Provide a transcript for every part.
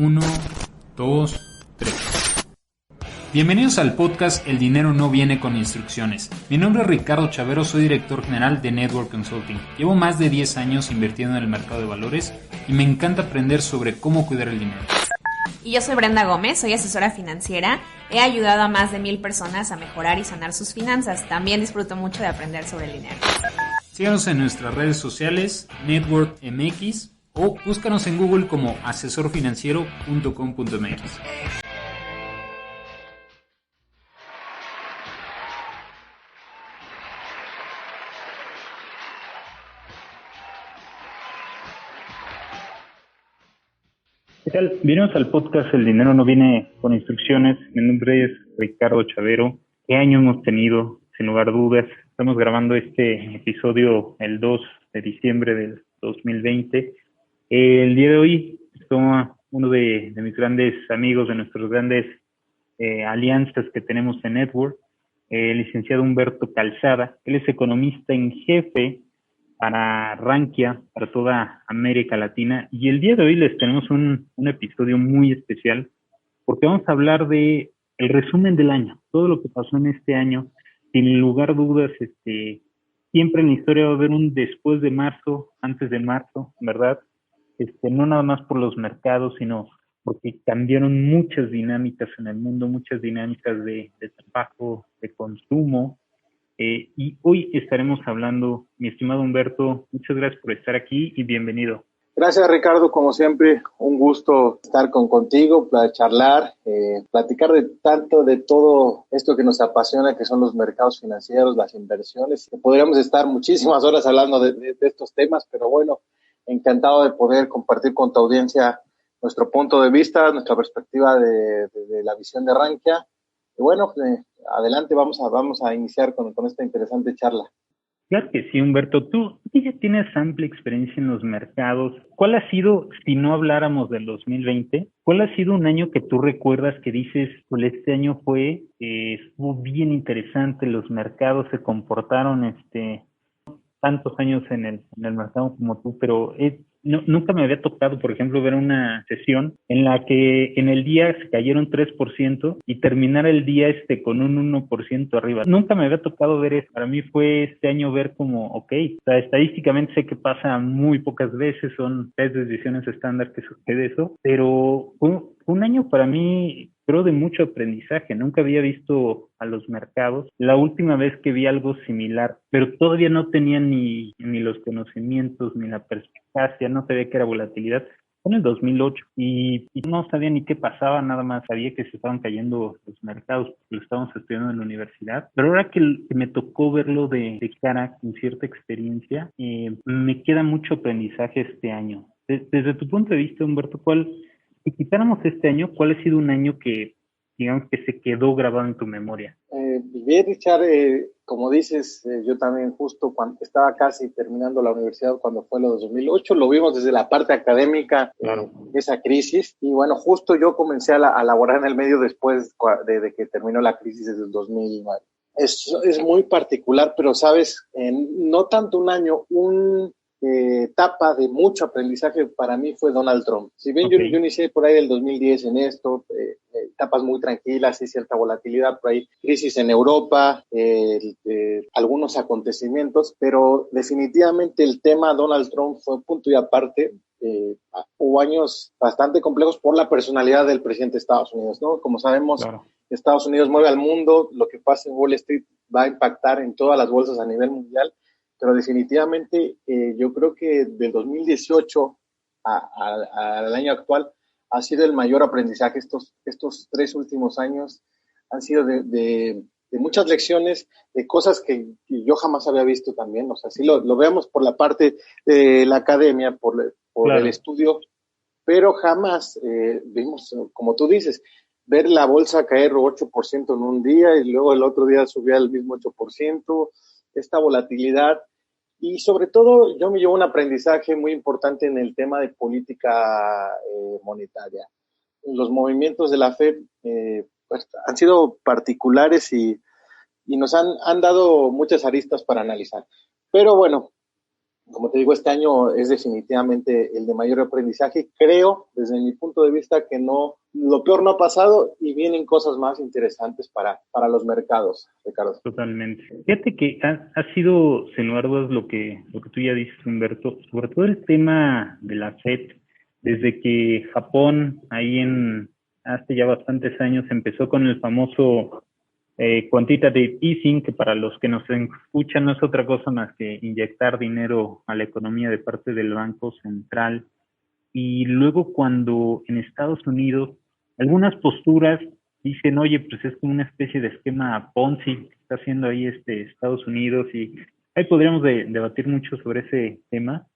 Uno, dos, tres. Bienvenidos al podcast El dinero no viene con instrucciones. Mi nombre es Ricardo Chavero, soy director general de Network Consulting. Llevo más de 10 años invirtiendo en el mercado de valores y me encanta aprender sobre cómo cuidar el dinero. Y yo soy Brenda Gómez, soy asesora financiera. He ayudado a más de 1,000 personas a mejorar y sanar sus finanzas. También disfruto mucho de aprender sobre el dinero. Síganos en nuestras redes sociales, Network MX, o búscanos en Google como asesorfinanciero.com.mx. ¿Qué tal? Bienvenidos al podcast El dinero no viene con instrucciones. Mi nombre es Ricardo Chavero. ¿Qué año hemos tenido? Sin lugar a dudas. Estamos grabando este episodio el 2 de diciembre del 2020. El día de hoy toma uno de mis grandes amigos, de nuestros grandes alianzas que tenemos en Network, el licenciado Humberto Calzada. Él es economista en jefe para Rankia, para toda América Latina. Y el día de hoy les tenemos un episodio muy especial porque vamos a hablar de el resumen del año, todo lo que pasó en este año. Sin lugar a dudas, siempre en la historia va a haber un después de marzo, antes de marzo, ¿verdad? No nada más por los mercados, sino porque cambiaron muchas dinámicas en el mundo, muchas dinámicas de trabajo, de consumo. Y hoy estaremos hablando, mi estimado Humberto, muchas gracias por estar aquí y bienvenido. Gracias, Ricardo, como siempre, un gusto estar contigo, para charlar, platicar de todo esto que nos apasiona, que son los mercados financieros, las inversiones. Podríamos estar muchísimas horas hablando de estos temas, pero bueno, encantado de poder compartir con tu audiencia nuestro punto de vista, nuestra perspectiva de la visión de Rankia. Y bueno, adelante, vamos a iniciar con esta interesante charla. Claro que sí, Humberto. Tú ya tienes amplia experiencia en los mercados. ¿Cuál ha sido, si no habláramos del 2020, cuál ha sido un año que tú recuerdas que dices, pues este año estuvo bien interesante, los mercados se comportaron tantos años en el mercado como tú, pero nunca me había tocado, por ejemplo, ver una sesión en la que en el día se cayeron 3% y terminar el día con un 1% arriba. Nunca me había tocado ver eso. Para mí fue este año ver como, o sea, estadísticamente sé que pasa muy pocas veces, son 3 decisiones estándar que sucede eso, pero fue un año para mí, creo, de mucho aprendizaje. Nunca había visto a los mercados. La última vez que vi algo similar, pero todavía no tenía ni los conocimientos, ni la perspicacia, no sabía qué era volatilidad. Fue en el 2008 y no sabía ni qué pasaba, nada más sabía que se estaban cayendo los mercados porque lo estábamos estudiando en la universidad. Pero ahora que me tocó verlo de cara, con cierta experiencia, me queda mucho aprendizaje este año. Desde tu punto de vista, Humberto, si quitáramos este año, ¿cuál ha sido un año que, digamos, que se quedó grabado en tu memoria? Bien, Richard, como dices, yo también justo cuando estaba casi terminando la universidad cuando fue lo de 2008, lo vimos desde la parte académica, Claro. Esa crisis, y bueno, justo yo comencé a laborar en el medio después de que terminó la crisis desde el 2009. Es muy particular, pero sabes, no tanto un año, etapa de mucho aprendizaje para mí fue Donald Trump. Si bien Okay. yo inicié por ahí del 2010 en esto, etapas muy tranquilas y cierta volatilidad, por ahí crisis en Europa, algunos acontecimientos, pero definitivamente el tema Donald Trump fue punto y aparte. Hubo años bastante complejos por la personalidad del presidente de Estados Unidos, ¿no? Como sabemos, claro, Estados Unidos mueve al mundo, lo que pasa en Wall Street va a impactar en todas las bolsas a nivel mundial. Pero definitivamente yo creo que del 2018 al año actual ha sido el mayor aprendizaje. Estos 3 últimos años han sido de muchas lecciones, de cosas que yo jamás había visto también. O sea, sí lo veamos por la parte de la academia, por claro, el estudio, pero jamás vimos, como tú dices, ver la bolsa caer 8% en un día y luego el otro día subía el mismo 8%, esta volatilidad. Y sobre todo, yo me llevo un aprendizaje muy importante en el tema de política monetaria. Los movimientos de la Fed pues, han sido particulares y nos han dado muchas aristas para analizar. Pero bueno, como te digo, este año es definitivamente el de mayor aprendizaje. Creo, desde mi punto de vista, que no, lo peor no ha pasado y vienen cosas más interesantes para los mercados, Ricardo. Totalmente. Fíjate que ha sido, sin lugar a dudas, lo que tú ya dices, Humberto, sobre todo el tema de la FED, desde que Japón, hace ya bastantes años, empezó con el famoso quantitative easing, que para los que nos escuchan no es otra cosa más que inyectar dinero a la economía de parte del Banco Central. Y luego cuando en Estados Unidos algunas posturas dicen, oye, pues es como una especie de esquema Ponzi que está haciendo ahí Estados Unidos, y ahí podríamos debatir mucho sobre ese tema,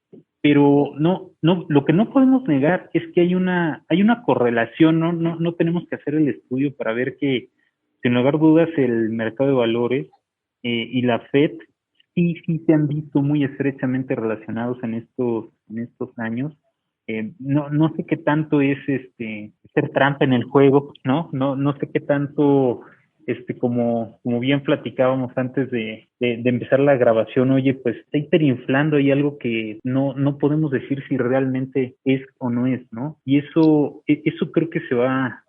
pero lo que no podemos negar es que hay una correlación. No tenemos que hacer el estudio para ver que, sin lugar a dudas, el mercado de valores y la Fed sí se han visto muy estrechamente relacionados en estos años. No sé qué tanto es hacer trampa en el juego, ¿no? No sé qué tanto, como bien platicábamos antes de empezar la grabación, oye, pues está hiperinflando ahí algo que no podemos decir si realmente es o no es, ¿no? Y eso creo que va a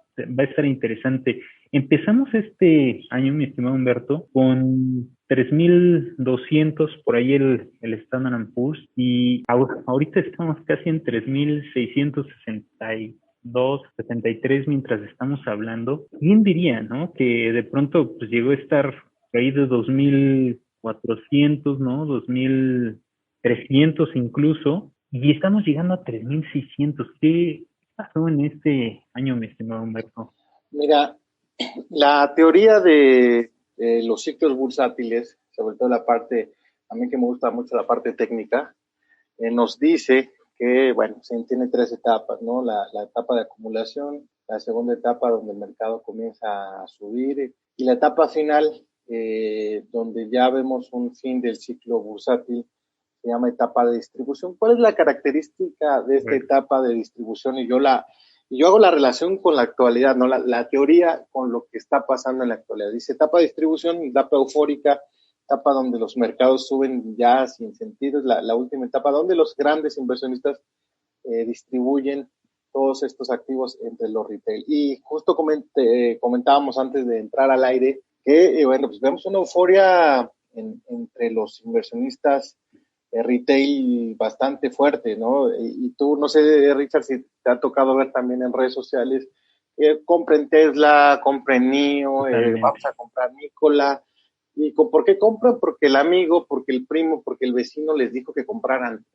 estar interesante. Empezamos este año, mi estimado Humberto, con 3,200 por ahí el Standard & Poor's, y ahorita estamos casi en 3,662, 73 mientras estamos hablando. ¿Quién diría, no? Que de pronto pues llegó a estar ahí de 2,400, ¿no? 2,300 incluso, y estamos llegando a 3,600. ¿Qué pasó en este año, mi estimado Humberto? Mira, la teoría de los ciclos bursátiles, sobre todo la parte, a mí que me gusta mucho la parte técnica, nos dice que, bueno, se tiene tres etapas, ¿no? La etapa de acumulación, la segunda etapa donde el mercado comienza a subir, y la etapa final, donde ya vemos un fin del ciclo bursátil, se llama etapa de distribución. ¿Cuál es la característica de esta etapa de distribución? Y yo hago la relación con la actualidad, ¿no? La teoría con lo que está pasando en la actualidad. Dice etapa de distribución, etapa eufórica, etapa donde los mercados suben ya sin sentido, es la última etapa donde los grandes inversionistas distribuyen todos estos activos entre los retail. Y justo comentábamos antes de entrar al aire que, bueno, pues vemos una euforia entre los inversionistas retail bastante fuerte, ¿no? Y tú, no sé, Richard, si te ha tocado ver también en redes sociales, compren Tesla, compren NIO, vamos a comprar Nikola. ¿Y por qué compran? Porque el amigo, porque el primo, porque el vecino les dijo que compraran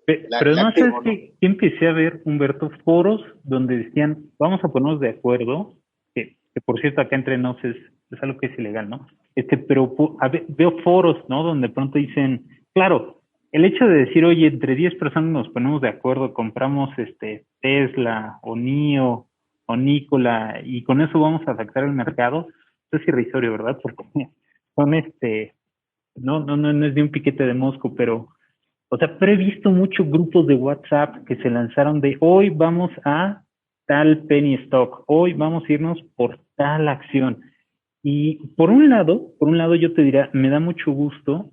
Pero no sé si empecé a ver, Humberto, foros donde decían, vamos a ponernos de acuerdo, que por cierto acá entre nos es algo que es ilegal, ¿no? Pero veo foros, ¿no? Donde de pronto dicen, claro, el hecho de decir, oye, entre 10 personas nos ponemos de acuerdo, compramos Tesla o NIO o Nikola, y con eso vamos a afectar el mercado, eso es irrisorio, ¿verdad? Porque son no es de un piquete de mosco, pero he visto muchos grupos de WhatsApp que se lanzaron de hoy vamos a tal penny stock, hoy vamos a irnos por tal acción. Y por un lado yo te diría, me da mucho gusto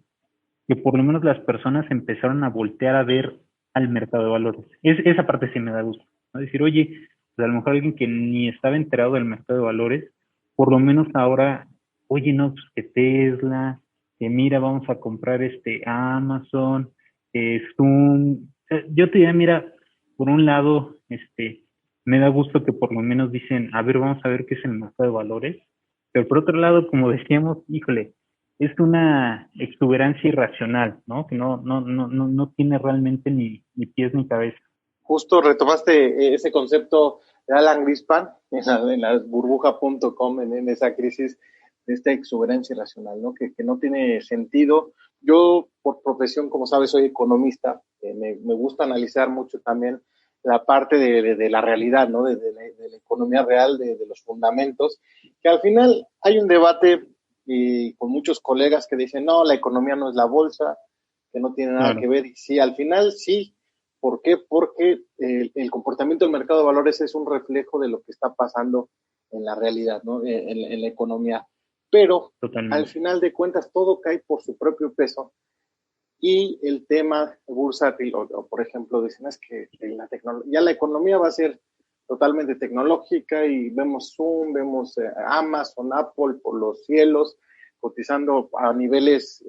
que por lo menos las personas empezaron a voltear a ver al mercado de valores. Esa parte sí me da gusto, ¿no? Decir, oye, pues a lo mejor alguien que ni estaba enterado del mercado de valores, por lo menos ahora, oye, no, pues que Tesla, que mira, vamos a comprar Amazon, Zoom. Yo te diría, mira, por un lado, me da gusto que por lo menos dicen, a ver, vamos a ver qué es el mercado de valores, pero por otro lado, como decíamos, híjole, es una exuberancia irracional, ¿no? Que no tiene realmente ni pies ni cabeza. Justo retomaste ese concepto de Alan Greenspan en la burbuja.com, en esa crisis de esta exuberancia irracional, ¿no? Que no tiene sentido. Yo, por profesión, como sabes, soy economista. Me gusta analizar mucho también la parte de la realidad, ¿no? De la economía real, de los fundamentos, que al final hay un debate y con muchos colegas que dicen, no, la economía no es la bolsa, que no tiene nada que ver. Y sí, al final sí. ¿Por qué? Porque el comportamiento del mercado de valores es un reflejo de lo que está pasando en la realidad, ¿no? En la economía. Pero al final de cuentas todo cae por su propio peso y el tema bursátil, o por ejemplo, dicen es que ya la economía va a ser totalmente tecnológica y vemos Zoom, vemos Amazon, Apple por los cielos, cotizando a niveles,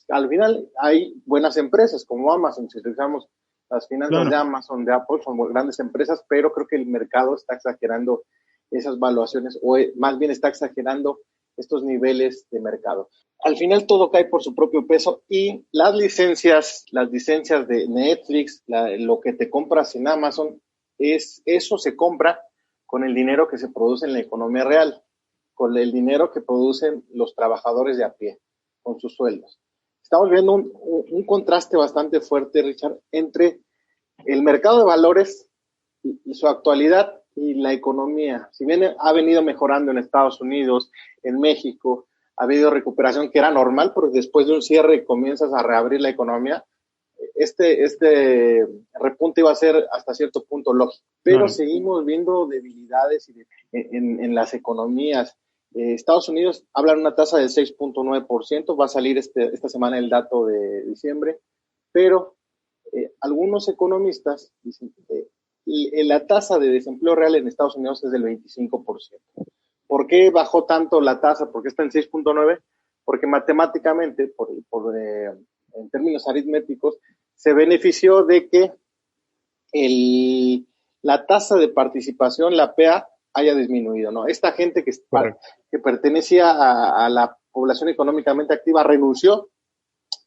al final hay buenas empresas como Amazon, si revisamos las finanzas de Amazon, de Apple, son grandes empresas, pero creo que el mercado está exagerando esas valuaciones, o más bien está exagerando estos niveles de mercado. Al final todo cae por su propio peso y las licencias de Netflix, lo que te compras en Amazon, eso se compra con el dinero que se produce en la economía real, con el dinero que producen los trabajadores de a pie, con sus sueldos. Estamos viendo un contraste bastante fuerte, Richard, entre el mercado de valores y su actualidad y la economía. Si bien ha venido mejorando en Estados Unidos, en México, ha habido recuperación que era normal, porque después de un cierre comienzas a reabrir la economía, este repunte iba a ser hasta cierto punto lógico, pero seguimos viendo debilidades en las economías. Estados Unidos habla de una tasa del 6.9%, va a salir esta semana el dato de diciembre, pero algunos economistas dicen que la tasa de desempleo real en Estados Unidos es del 25%. ¿Por qué bajó tanto la tasa? ¿Por qué está en 6.9? Porque matemáticamente, en términos aritméticos, se benefició de que la tasa de participación, la PA, haya disminuido, ¿no? Esta gente que pertenecía a la población económicamente activa renunció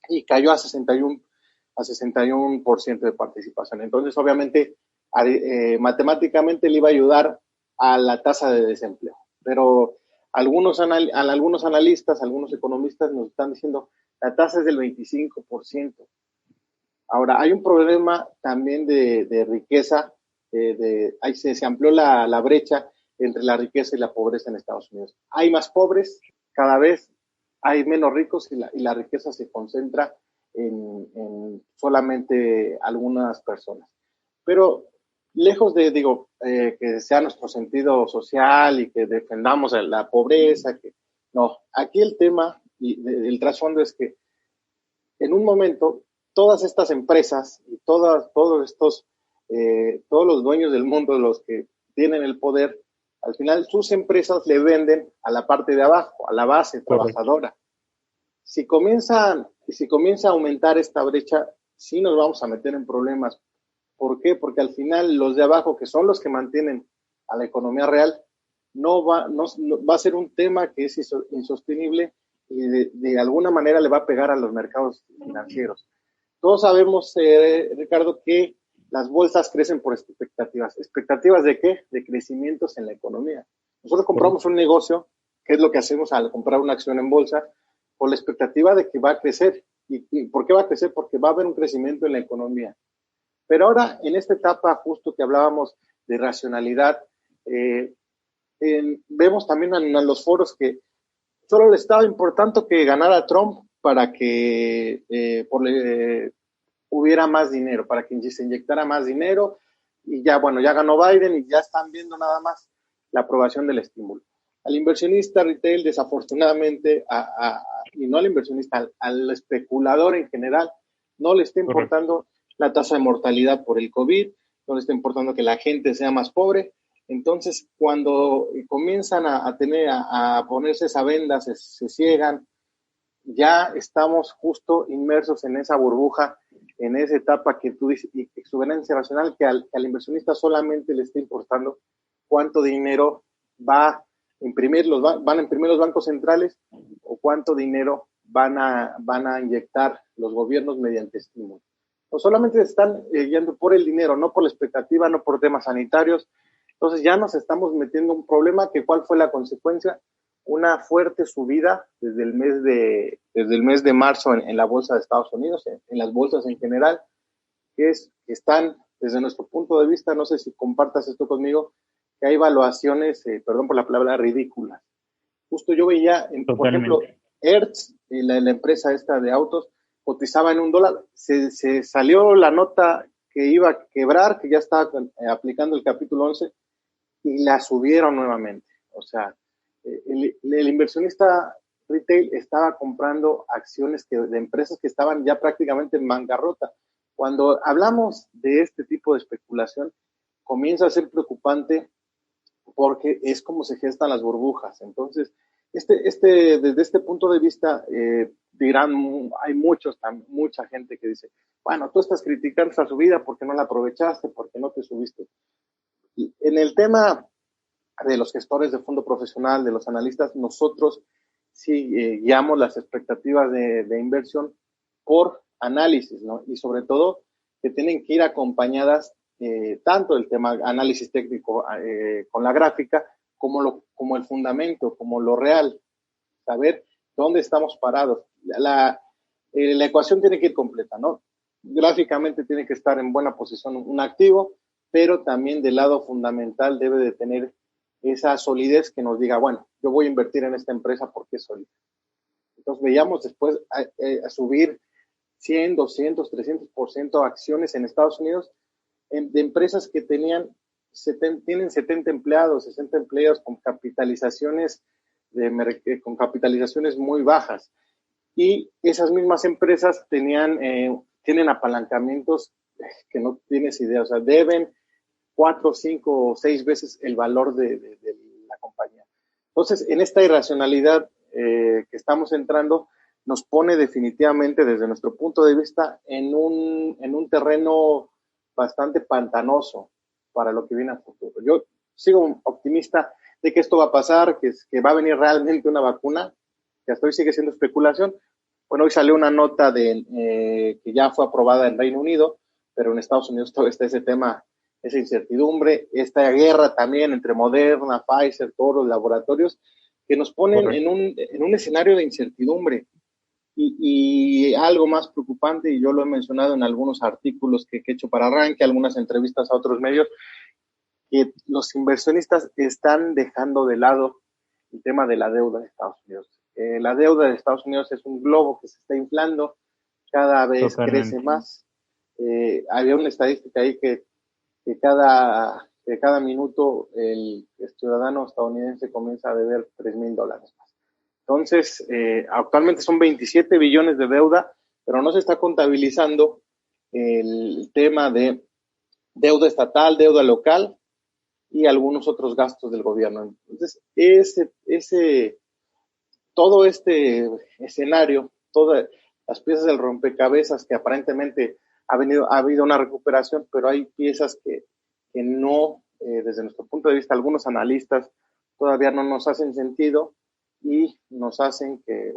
y cayó a 61% de participación. Entonces, obviamente, matemáticamente le iba a ayudar a la tasa de desempleo. Pero algunos analistas, algunos economistas nos están diciendo la tasa es del 25%. Ahora, hay un problema también de riqueza, ahí se amplió la brecha entre la riqueza y la pobreza en Estados Unidos. Hay más pobres, cada vez hay menos ricos y la riqueza se concentra en solamente algunas personas. Pero lejos de, que sea nuestro sentido social y que defendamos la pobreza, no, aquí el tema y el trasfondo es que en un momento todas estas empresas y todos los dueños del mundo, los que tienen el poder, al final sus empresas le venden a la parte de abajo, a la base trabajadora. Si comienza a aumentar esta brecha, sí nos vamos a meter en problemas. ¿Por qué? Porque al final los de abajo, que son los que mantienen a la economía real, no va a ser un tema que es insostenible y de alguna manera le va a pegar a los mercados financieros. Todos sabemos, Ricardo, que las bolsas crecen por expectativas. ¿Expectativas de qué? De crecimientos en la economía. Nosotros compramos un negocio, que es lo que hacemos al comprar una acción en bolsa, con la expectativa de que va a crecer. ¿Y por qué va a crecer? Porque va a haber un crecimiento en la economía. Pero ahora, en esta etapa justo que hablábamos de racionalidad, vemos también en los foros que solo le estaba importando que ganara Trump para que hubiera más dinero, para que se inyectara más dinero, y ya ganó Biden y ya están viendo nada más la aprobación del estímulo. Al inversionista retail, desafortunadamente, y no al inversionista, al especulador en general, no le está importando la tasa de mortalidad por el COVID, no le está importando que la gente sea más pobre. Entonces, cuando comienzan a ponerse esa venda, se ciegan, ya estamos justo inmersos en esa burbuja, en esa etapa que tú dices, exuberancia racional, que al inversionista solamente le está importando cuánto dinero van a imprimir los bancos centrales o cuánto dinero van a inyectar los gobiernos mediante estímulos. O solamente están yendo por el dinero, no por la expectativa, no por temas sanitarios. Entonces ya nos estamos metiendo en un problema que ¿cuál fue la consecuencia? Una fuerte subida desde el mes de marzo en la bolsa de Estados Unidos, en las bolsas en general, que están, desde nuestro punto de vista, no sé si compartas esto conmigo, que hay valuaciones, perdón por la palabra, ridículas. Justo yo veía, por ejemplo, Hertz, la empresa esta de autos, cotizaba en $1. Se salió la nota que iba a quebrar, que ya estaba aplicando el capítulo 11, y la subieron nuevamente. O sea, el inversionista retail estaba comprando acciones de empresas que estaban ya prácticamente en bancarrota. Cuando hablamos de este tipo de especulación, comienza a ser preocupante porque es como se gestan las burbujas. Entonces, desde este punto de vista, dirán, hay mucha gente que dice, bueno, tú estás criticando esa subida porque no la aprovechaste, porque no te subiste. Y en el tema de los gestores de fondo profesional, de los analistas, nosotros sí guiamos las expectativas de inversión por análisis, ¿no? Y sobre todo que tienen que ir acompañadas tanto el tema análisis técnico con la gráfica como el fundamento, como lo real, saber dónde estamos parados. La ecuación tiene que ir completa, ¿no? Gráficamente tiene que estar en buena posición un activo, pero también del lado fundamental debe de tener esa solidez que nos diga, bueno, yo voy a invertir en esta empresa porque es sólida. Entonces veíamos después a subir 100, 200, 300% acciones en Estados Unidos de empresas que tienen 70 empleados, 60 empleados con capitalizaciones muy bajas. Y esas mismas empresas tienen apalancamientos que no tienes idea, o sea, deben 4, 5 o 6 veces el valor de la compañía. Entonces, en esta irracionalidad que estamos entrando, nos pone definitivamente, desde nuestro punto de vista, en un terreno bastante pantanoso para lo que viene a futuro. Yo sigo optimista de que esto va a pasar, que va a venir realmente una vacuna, que hasta hoy sigue siendo especulación. Bueno, hoy salió una nota que ya fue aprobada en Reino Unido, pero en Estados Unidos todo está ese tema, esa incertidumbre, esta guerra también entre Moderna, Pfizer, todos los laboratorios, que nos ponen en un escenario de incertidumbre. Y algo más preocupante, y yo lo he mencionado en algunos artículos que he hecho para Arranque, algunas entrevistas a otros medios, que los inversionistas están dejando de lado el tema de la deuda de Estados Unidos. La deuda de Estados Unidos es un globo que se está inflando, cada vez crece más. Había una estadística ahí que cada minuto el ciudadano estadounidense comienza a deber $3,000 más. Entonces, actualmente son 27 billones de deuda, pero no se está contabilizando el tema de deuda estatal, deuda local y algunos otros gastos del gobierno. Entonces, todo este escenario, todas las piezas del rompecabezas que aparentemente ha habido una recuperación, pero hay piezas que no, desde nuestro punto de vista, algunos analistas todavía no nos hacen sentido y nos hacen que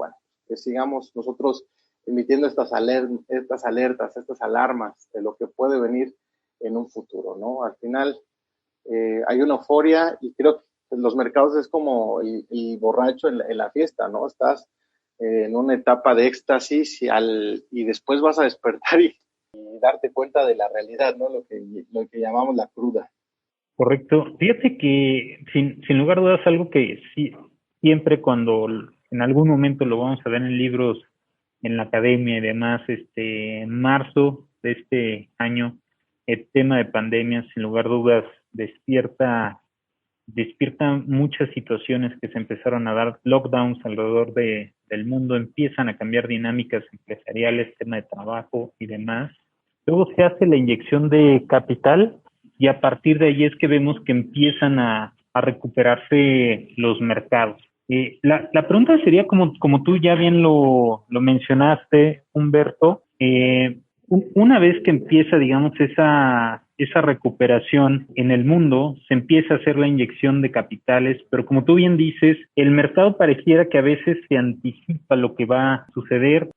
sigamos nosotros emitiendo estas alertas, estas alarmas de lo que puede venir en un futuro, ¿no? Al final hay una euforia y creo que los mercados es como el borracho en la fiesta, ¿no? Estás en una etapa de éxtasis y después vas a despertar y darte cuenta de la realidad, ¿no? Lo que llamamos la cruda. Correcto. Fíjate que sin lugar a dudas algo que sí, siempre cuando en algún momento lo vamos a ver en libros, en la academia y demás, en marzo de este año, el tema de pandemia, sin lugar a dudas, despierta muchas situaciones que se empezaron a dar, lockdowns alrededor del mundo, empiezan a cambiar dinámicas empresariales, tema de trabajo y demás. Luego se hace la inyección de capital y a partir de ahí es que vemos que empiezan a recuperarse los mercados. La pregunta sería, como tú ya bien lo mencionaste, Humberto, una vez que empieza, digamos, esa recuperación en el mundo, se empieza a hacer la inyección de capitales, pero como tú bien dices, el mercado pareciera que a veces se anticipa lo que va a suceder.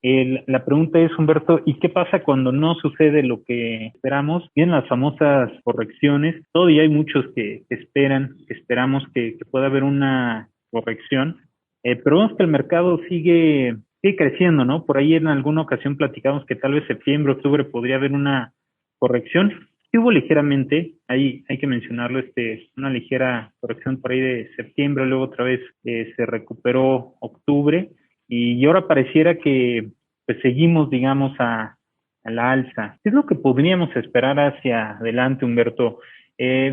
La pregunta es, Humberto, ¿y qué pasa cuando no sucede lo que esperamos? Vienen las famosas correcciones. Todavía hay muchos que esperamos que pueda haber una corrección, pero vemos que el mercado sigue creciendo, ¿no? Por ahí en alguna ocasión platicamos que tal vez septiembre, octubre podría haber una corrección. Sí hubo ligeramente, ahí hay que mencionarlo, una ligera corrección por ahí de septiembre, luego otra vez se recuperó octubre y ahora pareciera que pues seguimos, digamos, a la alza. ¿Qué es lo que podríamos esperar hacia adelante, Humberto?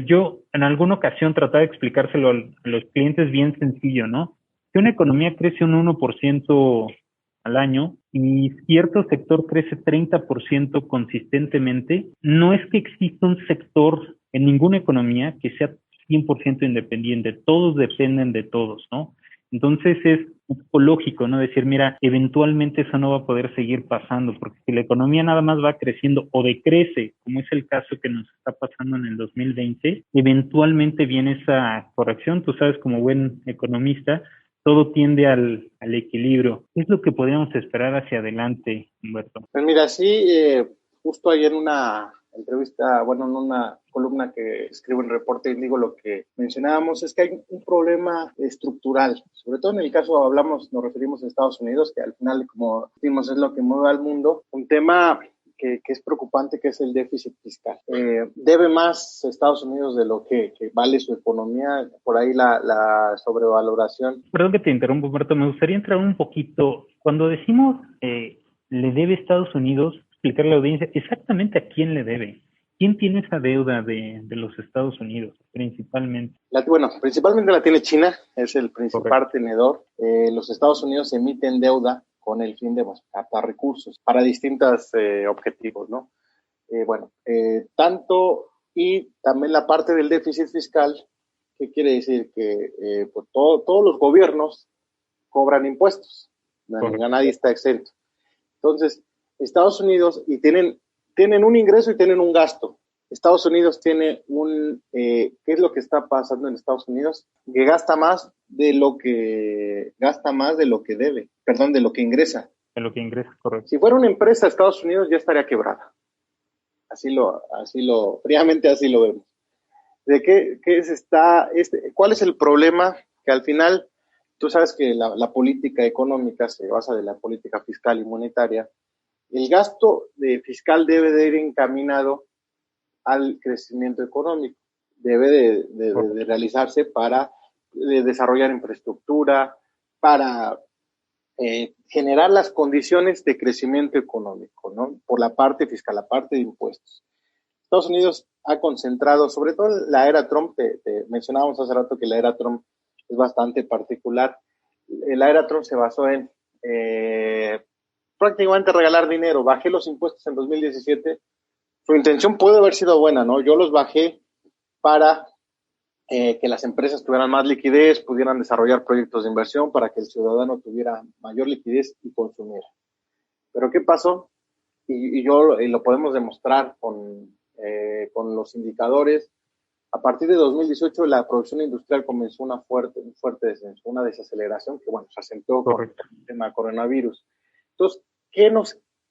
Yo en alguna ocasión trataba de explicárselo a los clientes bien sencillo, ¿no? Si una economía crece un 1% al año y cierto sector crece 30% consistentemente, no es que exista un sector en ninguna economía que sea 100% independiente, todos dependen de todos, ¿no? Entonces es un poco lógico, ¿no? Decir, mira, eventualmente eso no va a poder seguir pasando, porque si la economía nada más va creciendo o decrece, como es el caso que nos está pasando en el 2020, eventualmente viene esa corrección. Tú sabes, como buen economista, todo tiende al equilibrio. ¿Qué es lo que podríamos esperar hacia adelante, Humberto? Pues mira, sí, justo ayer en una entrevista, bueno, en una columna que escribo en Reporte Índigo, lo que mencionábamos es que hay un problema estructural, sobre todo en el caso, nos referimos a Estados Unidos, que al final, como decimos, es lo que mueve al mundo, un tema que es preocupante, que es el déficit fiscal. Debe más Estados Unidos de lo que vale su economía, por ahí la sobrevaloración. Perdón que te interrumpo, Humberto, me gustaría entrar un poquito, cuando decimos le debe Estados Unidos, explicarle a la audiencia exactamente a quién le debe. ¿Quién tiene esa deuda de los Estados Unidos, principalmente? Principalmente la tiene China, es el principal tenedor. Los Estados Unidos emiten deuda con el fin de captar recursos para distintos objetivos, ¿no? Tanto y también la parte del déficit fiscal, que quiere decir que pues todos los gobiernos cobran impuestos, nadie está exento. Entonces, Estados Unidos, y tienen un ingreso y tienen un gasto. Estados Unidos tiene ¿qué es lo que está pasando en Estados Unidos? Que gasta más de lo que debe, de lo que ingresa. De lo que ingresa, correcto. Si fuera una empresa de Estados Unidos ya estaría quebrada. Fríamente así lo vemos. ¿Cuál es el problema? Que al final, tú sabes que la política económica se basa de la política fiscal y monetaria. El gasto fiscal debe de ir encaminado al crecimiento económico. Debe de realizarse para desarrollar infraestructura, para generar las condiciones de crecimiento económico, ¿no? Por la parte fiscal, la parte de impuestos. Estados Unidos ha concentrado, sobre todo en la era Trump, te mencionábamos hace rato que la era Trump es bastante particular. La era Trump se basó en prácticamente regalar dinero. Bajé los impuestos en 2017. Su intención puede haber sido buena, ¿no? Yo los bajé para que las empresas tuvieran más liquidez, pudieran desarrollar proyectos de inversión para que el ciudadano tuviera mayor liquidez y consumiera. Pero ¿qué pasó? Y lo podemos demostrar con los indicadores. A partir de 2018 la producción industrial comenzó un fuerte descenso, una desaceleración que, se acentuó con el tema coronavirus. Entonces,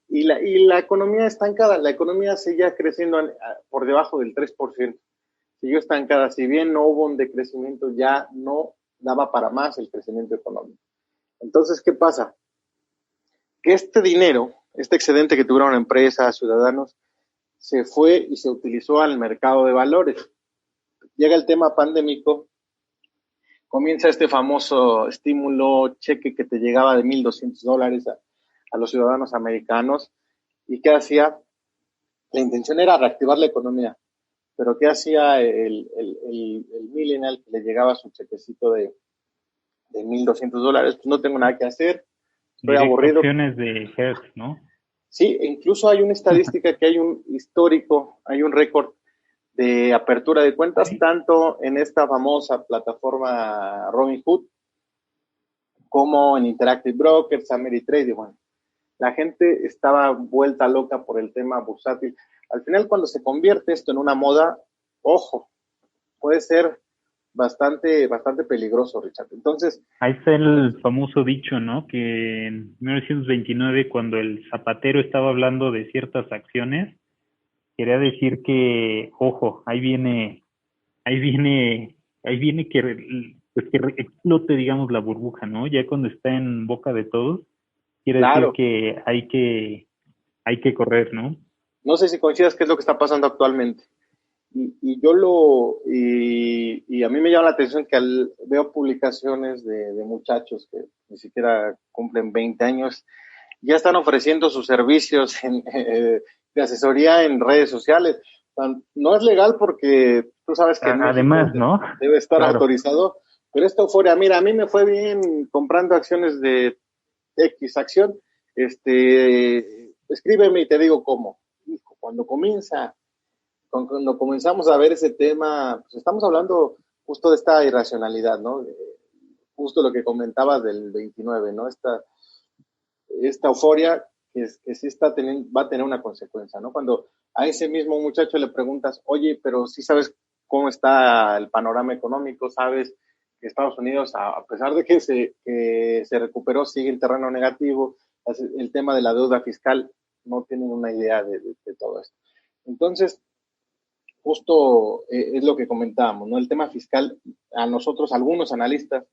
y la economía estancada, la economía seguía creciendo por debajo del 3%, siguió estancada, si bien no hubo un decrecimiento, ya no daba para más el crecimiento económico. Entonces, ¿qué pasa? Que este dinero, este excedente que tuvieron empresas, ciudadanos, se fue y se utilizó al mercado de valores. Llega el tema pandémico, comienza este famoso estímulo, cheque que te llegaba de $1,200 a los ciudadanos americanos. ¿Y qué hacía? La intención era reactivar la economía. Pero ¿qué hacía el millennial que le llegaba su chequecito de $1,200? Pues no tengo nada que hacer, estoy aburrido. De Hertz, ¿no? Sí, incluso hay una estadística que hay un histórico, hay un récord de apertura de cuentas, tanto en esta famosa plataforma Robinhood como en Interactive Brokers, Ameritrade. La gente estaba vuelta loca por el tema bursátil. Al final, cuando se convierte esto en una moda, ojo, puede ser bastante peligroso, Richard. Entonces, ahí está el famoso dicho, ¿no? Que en 1929, cuando el zapatero estaba hablando de ciertas acciones, quería decir que, ojo, ahí viene que explote, digamos, la burbuja, ¿no? Ya cuando está en boca de todos, quiere decir que hay que correr, ¿no? No sé si coincidas qué es lo que está pasando actualmente. Y a mí me llama la atención que veo publicaciones de muchachos que ni siquiera cumplen 20 años, ya están ofreciendo sus servicios de asesoría en redes sociales. No es legal porque tú sabes que además, ¿no? Debe estar autorizado, pero esta euforia, mira, a mí me fue bien comprando acciones de X acción, escríbeme y te digo cómo. Hijo, cuando comenzamos a ver ese tema, pues estamos hablando justo de esta irracionalidad, ¿no? Justo lo que comentabas del 29, ¿no? Esta euforia que sí va a tener una consecuencia, ¿no? Cuando a ese mismo muchacho le preguntas, oye, pero sí sabes cómo está el panorama económico, sabes que Estados Unidos, a pesar de que se recuperó, sigue en terreno negativo, el tema de la deuda fiscal, no tienen una idea de todo esto. Entonces, justo es lo que comentábamos, ¿no? El tema fiscal, a nosotros, algunos analistas,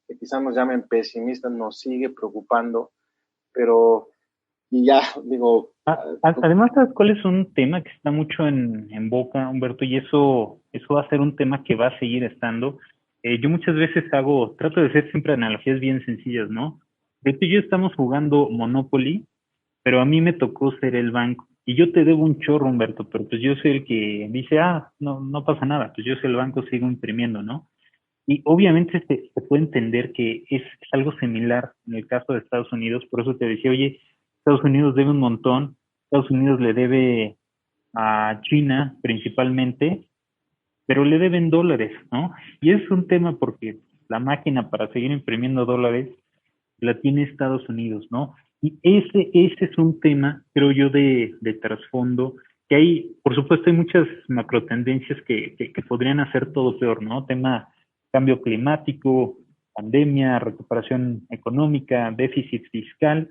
que quizás nos llamen pesimistas, nos sigue preocupando, pero, y ya, digo... Además, ¿sabes cuál es un tema que está mucho en boca, Humberto? Y eso va a ser un tema que va a seguir estando. Yo muchas veces trato de hacer siempre analogías bien sencillas, ¿no? De hecho, yo estamos jugando Monopoly, pero a mí me tocó ser el banco. Y yo te debo un chorro, Humberto, pero pues yo soy el que dice, no pasa nada, pues yo soy el banco, sigo imprimiendo, ¿no? Y obviamente se puede entender que es algo similar en el caso de Estados Unidos, por eso te decía, oye, Estados Unidos debe un montón, Estados Unidos le debe a China principalmente, pero le deben dólares, ¿no? Y es un tema porque la máquina para seguir imprimiendo dólares la tiene Estados Unidos, ¿no? Y ese es un tema, creo yo, de trasfondo, que hay, por supuesto, hay muchas macrotendencias que podrían hacer todo peor, ¿no? Tema cambio climático, pandemia, recuperación económica, déficit fiscal,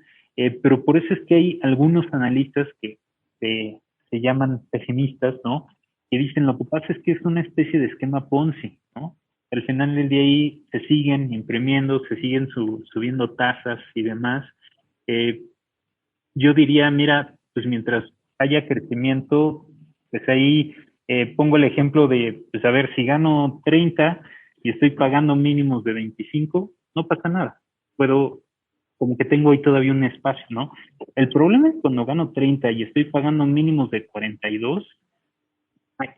pero por eso es que hay algunos analistas que se llaman pesimistas, ¿no? Que dicen lo que pasa es que es una especie de esquema Ponzi, ¿no? Al final del día ahí se siguen imprimiendo, se siguen subiendo tasas y demás. Eh, yo diría, mira, pues mientras haya crecimiento, pues ahí pongo el ejemplo de, pues a ver, si gano 30 y estoy pagando mínimos de 25, no pasa nada. Puedo, como que tengo ahí todavía un espacio, ¿no? El problema es cuando gano 30 y estoy pagando mínimos de 42,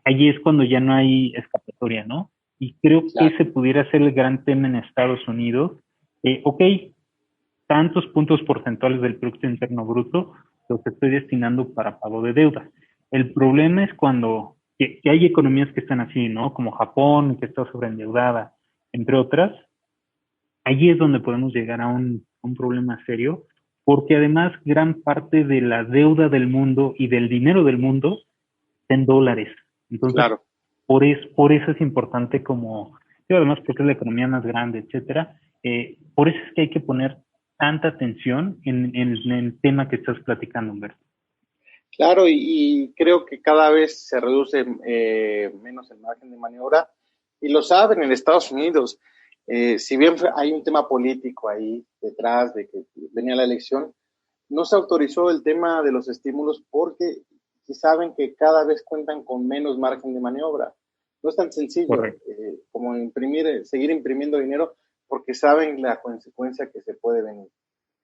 allí es cuando ya no hay escapatoria, ¿no? Y creo que Claro. ese pudiera ser el gran tema en Estados Unidos. Ok, tantos puntos porcentuales del Producto Interno Bruto los estoy destinando para pago de deuda. El problema es cuando que hay economías que están así, ¿no? Como Japón, que está sobreendeudada, entre otras. Allí es donde podemos llegar a un problema serio, porque además gran parte de la deuda del mundo y del dinero del mundo está en dólares. Entonces, Claro. por eso es importante como, y además porque es la economía más grande, etcétera, por eso es que hay que poner tanta atención en el tema que estás platicando, Humberto. Claro, y creo que cada vez se reduce menos el margen de maniobra, y lo saben en Estados Unidos. Si bien hay un tema político ahí detrás de que venía la elección, no se autorizó el tema de los estímulos porque sí saben que cada vez cuentan con menos margen de maniobra. No es tan sencillo como seguir imprimiendo dinero, porque saben la consecuencia que se puede venir.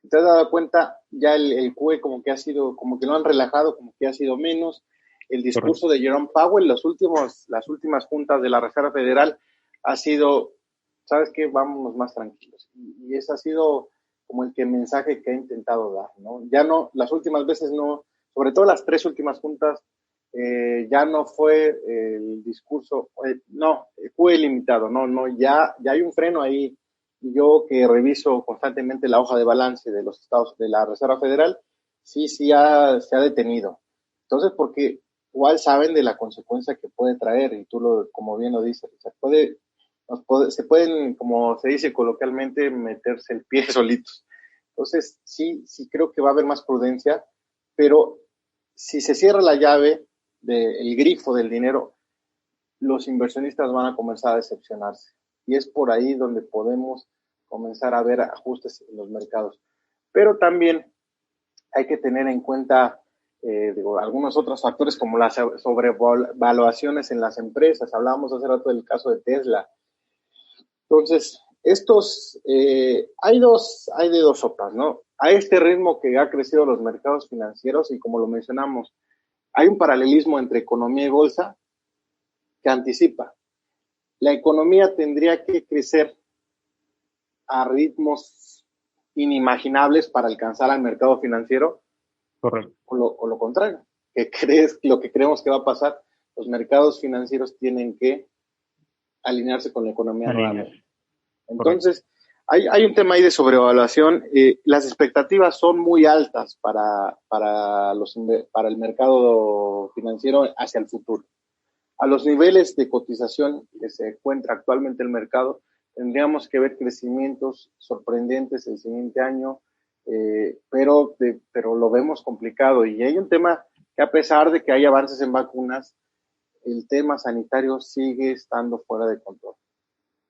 Te has dado cuenta, ya el QE como que ha sido, como que lo han relajado, como que ha sido menos. El discurso de Jerome Powell, las últimas juntas de la Reserva Federal, ha sido, ¿sabes qué? Vámonos más tranquilos. Y ese ha sido como el mensaje que ha intentado dar, ¿no? Ya no, las últimas veces no, sobre todo las 3 últimas juntas, ya no fue el discurso, no, QE limitado, no, ya hay un freno ahí. Yo que reviso constantemente la hoja de balance de los estados de la Reserva Federal, sí se ha detenido. Entonces, porque igual saben de la consecuencia que puede traer, y tú como bien lo dices, se pueden, como se dice coloquialmente, meterse el pie solitos. Entonces, sí creo que va a haber más prudencia, pero si se cierra la llave del grifo del dinero, los inversionistas van a comenzar a decepcionarse. Y es por ahí donde podemos comenzar a ver ajustes en los mercados. Pero también hay que tener en cuenta algunos otros factores como las sobrevaluaciones en las empresas. Hablábamos hace rato del caso de Tesla. Entonces, hay de dos sopas, ¿no? A este ritmo que ha crecido los mercados financieros, y como lo mencionamos, hay un paralelismo entre economía y bolsa que anticipa. La economía tendría que crecer a ritmos inimaginables para alcanzar al mercado financiero. Correcto. O lo contrario, lo que creemos que va a pasar, los mercados financieros tienen que alinearse con la economía nuevamente. Entonces, hay un tema ahí de sobrevaluación. Las expectativas son muy altas para el mercado financiero hacia el futuro. A los niveles de cotización que se encuentra actualmente el mercado, tendríamos que ver crecimientos sorprendentes el siguiente año, pero lo vemos complicado. Y hay un tema que, a pesar de que hay avances en vacunas, el tema sanitario sigue estando fuera de control.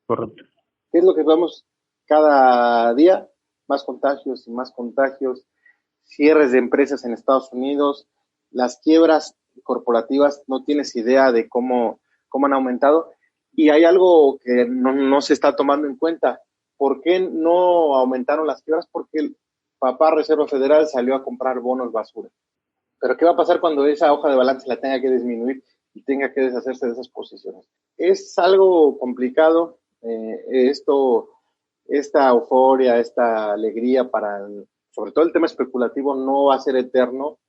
Correcto. ¿Qué es lo que vemos cada día? Más contagios y más contagios, cierres de empresas en Estados Unidos, las quiebras corporativas, no tienes idea de cómo han aumentado. Y hay algo que no se está tomando en cuenta. ¿Por qué no aumentaron las quiebras? Porque el papá Reserva Federal salió a comprar bonos basura. Pero ¿qué va a pasar cuando esa hoja de balance la tenga que disminuir y tenga que deshacerse de esas posiciones? Es algo complicado. Esta euforia, esta alegría sobre todo el tema especulativo no va a ser eterno.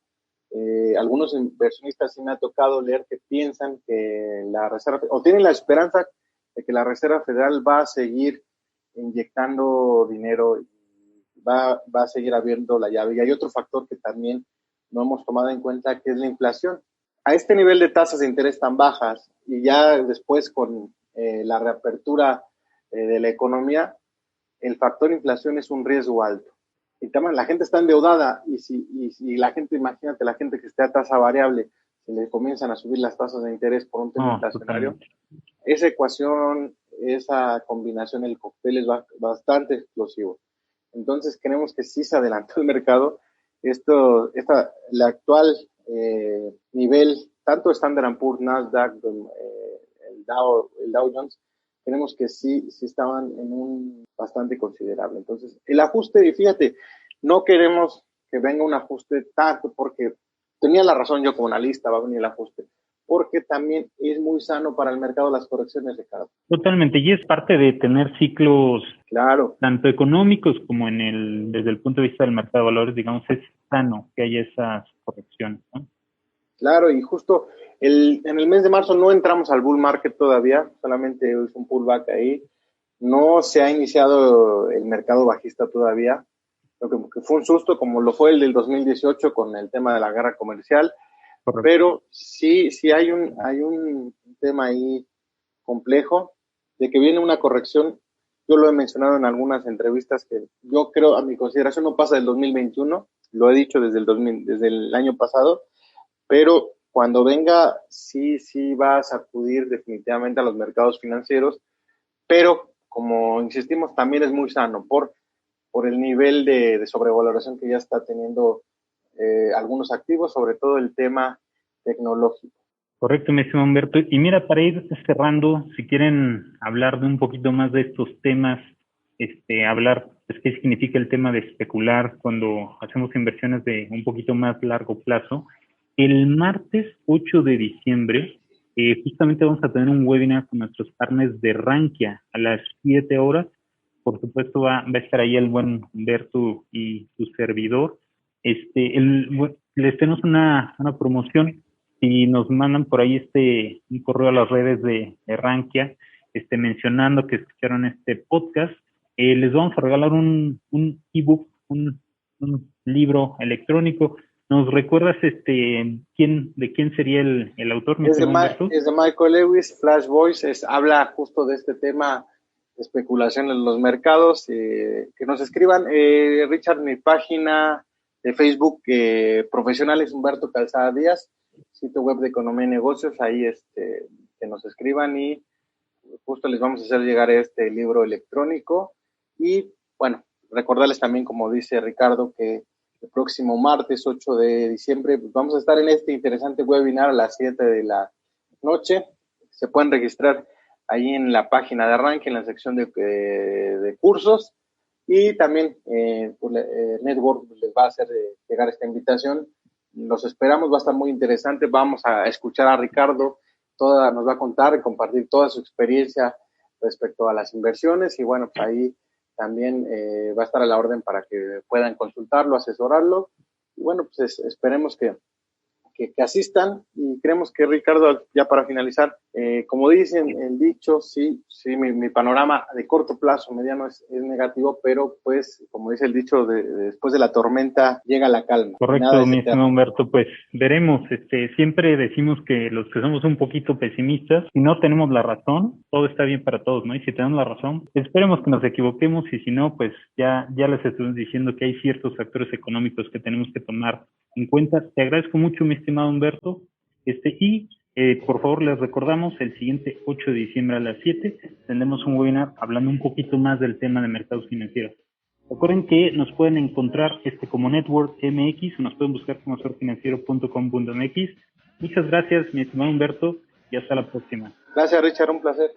Algunos inversionistas sí me ha tocado leer que piensan que la Reserva, o tienen la esperanza de que la Reserva Federal va a seguir inyectando dinero y va a seguir abriendo la llave. Y hay otro factor que también no hemos tomado en cuenta, que es la inflación. A este nivel de tasas de interés tan bajas y ya después con la reapertura de la economía, el factor inflación es un riesgo alto. Y también la gente está endeudada y si la gente, imagínate, la gente que esté a tasa variable, se le comienzan a subir las tasas de interés por un tema inflacionario, esa ecuación, esa combinación, el cóctel es bastante explosivo. Entonces creemos que sí se adelantó el mercado. El actual nivel, tanto Standard & Poor's, Nasdaq, el Dow Jones, creemos que sí estaban en un bastante considerable. Entonces, el ajuste, y fíjate, no queremos que venga un ajuste tanto, porque tenía la razón yo como analista, va a venir el ajuste, porque también es muy sano para el mercado las correcciones, Ricardo. Totalmente, y es parte de tener ciclos, claro, tanto económicos como desde el punto de vista del mercado de valores, digamos, es sano que haya esas correcciones, ¿no? Claro, y justo en el mes de marzo no entramos al bull market todavía, solamente es un pullback ahí. No se ha iniciado el mercado bajista todavía, lo que fue un susto como lo fue el del 2018 con el tema de la guerra comercial. Correcto. Pero sí hay un tema ahí complejo de que viene una corrección. Yo lo he mencionado en algunas entrevistas que yo creo, a mi consideración, no pasa del 2021, lo he dicho desde el año pasado, pero cuando venga sí va a sacudir definitivamente a los mercados financieros, pero como insistimos, también es muy sano por el nivel de sobrevaloración que ya está teniendo algunos activos, sobre todo el tema tecnológico. Correcto, me estimado Humberto. Y mira, para ir cerrando, si quieren hablar de un poquito más de estos temas, hablar pues, qué significa el tema de especular cuando hacemos inversiones de un poquito más largo plazo. El martes 8 de diciembre, justamente vamos a tener un webinar con nuestros partners de Rankia a las 7 horas. Por supuesto, va a estar ahí el buen Humberto y su servidor. Les tenemos una promoción. Si nos mandan por ahí un correo a las redes de Rankia, mencionando que escucharon este podcast, les vamos a regalar un ebook, un libro electrónico. ¿Nos recuerdas de quién sería el autor? Es de Michael Lewis, Flash Voice, habla justo de este tema de especulación en los mercados. Que nos escriban, Richard, mi página de Facebook profesional es Humberto Calzada Díaz, sitio web de Economía y Negocios, ahí que nos escriban y justo les vamos a hacer llegar este libro electrónico. Y bueno, recordarles también, como dice Ricardo, que el próximo martes 8 de diciembre pues vamos a estar en este interesante webinar a las 7 de la noche. Se pueden registrar ahí en la página de Rankia, en la sección de cursos, y también Network les va a hacer llegar esta invitación. Los esperamos, va a estar muy interesante. Vamos a escuchar a Ricardo, nos va a contar y compartir toda su experiencia respecto a las inversiones, y bueno, pues ahí también va a estar a la orden para que puedan consultarlo, asesorarlo. Y bueno, pues esperemos que asistan, y creemos que, Ricardo, ya para finalizar, como dicen el dicho, sí, mi panorama de corto plazo, mediano es negativo, pero pues, como dice el dicho, después de la tormenta llega la calma. Correcto, mi estimado Humberto, pues veremos, siempre decimos que los que somos un poquito pesimistas, si no tenemos la razón, todo está bien para todos, ¿no? Y si tenemos la razón, esperemos que nos equivoquemos, y si no, pues ya les estuvimos diciendo que hay ciertos factores económicos que tenemos que tomar en cuenta. Te agradezco mucho, mi estimado Humberto, por favor, les recordamos, el siguiente 8 de diciembre a las 7 tendremos un webinar hablando un poquito más del tema de mercados financieros. Recuerden que nos pueden encontrar como Network MX, o nos pueden buscar como asesorfinanciero.com.mx. Muchas gracias, mi estimado Humberto, y hasta la próxima. Gracias, Richard, un placer.